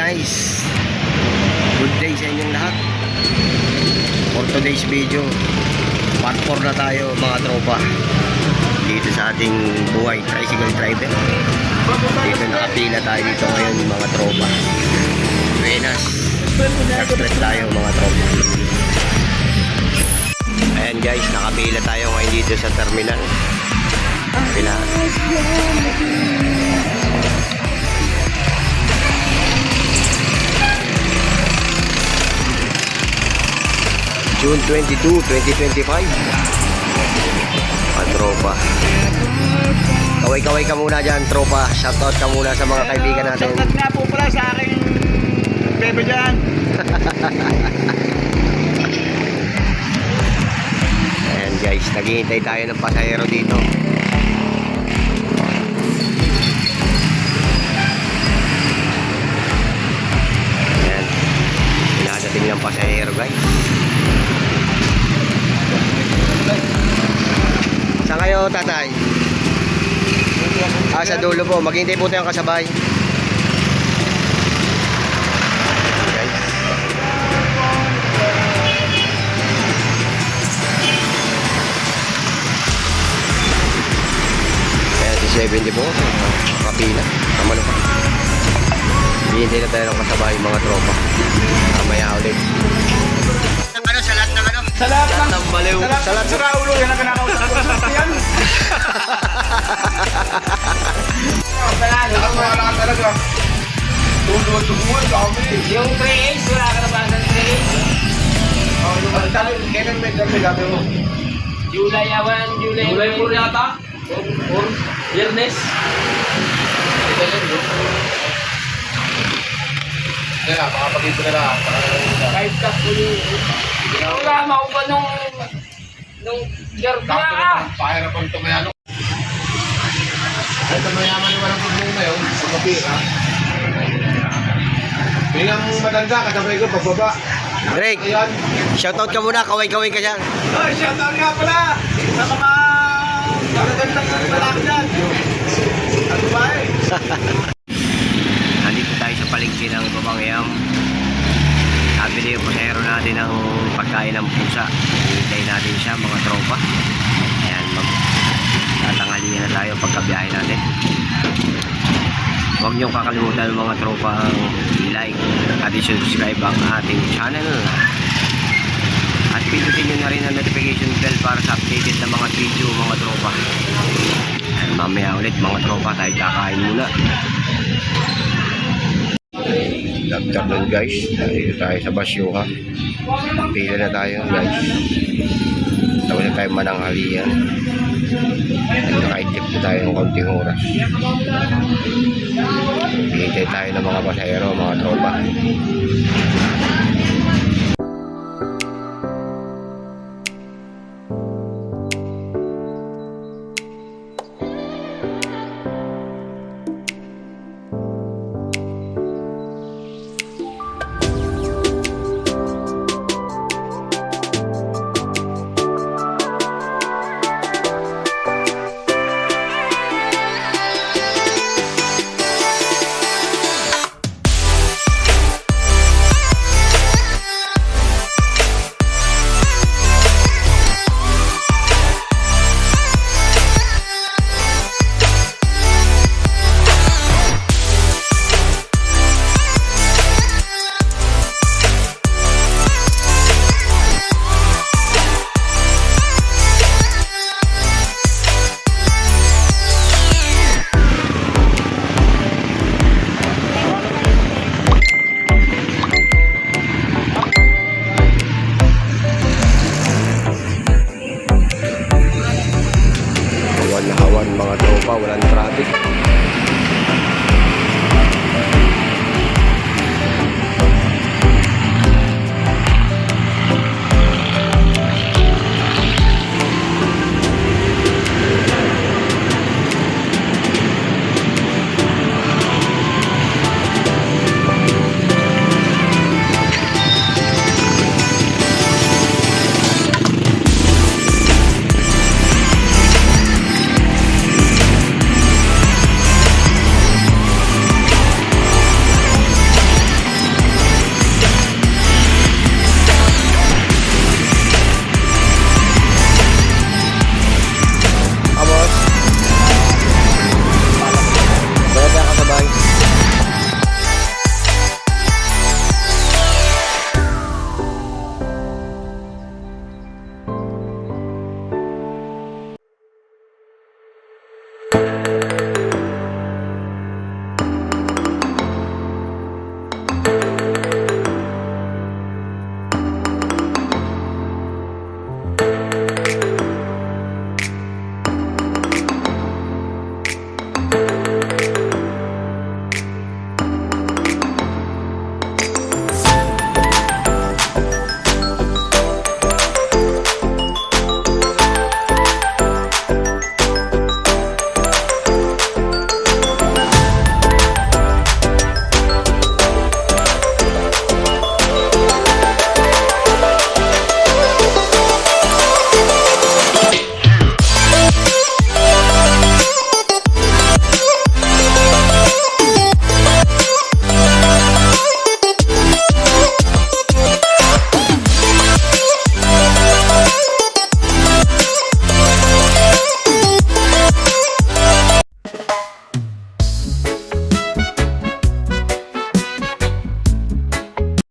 guys, good day sa inyong lahat. For today's video, part 4 na tayo mga tropa. Dito sa ating buhay tricycle driver. Dito nakapila tayo dito ngayon mga tropa. Buenas, express tayo mga tropa. Ayan guys, nakapila tayo ngayon dito sa terminal. Pila. June 22, 2025. Tropa. Kaway-kaway ka muna dyan, tropa. Shoutout ka muna sa mga kaibigan natin. Shoutout nga po pala sa aking bebe dyan. Ayan guys, naghihintay tayo ng pasahero dito. Ayan. Pinadating ng pasahero guys. Saan kayo tatay? Sa dulo po, maghintay po tayong kasabay. Guys. Kaya si 70 po, kapila. Kamano pa. Hihintay na tayo ng kasabay mga tropa. Mamaya ulit. Ano, sa lahat ng ano? Sa lahat ng baliw. Sa lahat ng Raulo, yan ang kinakausap ko. Yan. Nakawala ka talaga. Tulungan, dami. Yung 3A's, wala ka na ba ng 3A's? Kailan may dami mo? July 1, July 4 yata? Or Biyernes? Kaya, makapag-ito na lang. 5 cup po yun. Wala mo ba nung Gerbia? Pahirapan ito kaya ano? Ay, ito mayaman yung walang problema yun. Sa kapira. Bilang matanda, kasabay ko pagbaba. Drake, Ayan. shoutout ka muna, kaway-kaway ka dyan. Ay, shoutout nga pala! Sa mga magagandang lalaki dyan. Ano ba eh? Nandito tayo sa palengke ng Babangyam. Nabili yung pasahero natin ng pagkain ng pusa. Hintay natin siya mga tropa. Ayan, tatanghalian na tayo pagkabiyahe natin. Huwag niyong kakalimutan mga tropa ang i-like at i-subscribe ang ating channel. At pindutin nyo na rin ang notification bell para sa updated na mga video mga tropa. Ayan, mamaya ulit mga tropa tayo kakain muna. Good afternoon guys, dito tayo sa Basyuha. Pila na tayo guys. Tapos na tayo mananghalian. Naka-idip na tayo ng konting oras. Hihintay tayo ng mga pasahero, mga tropa.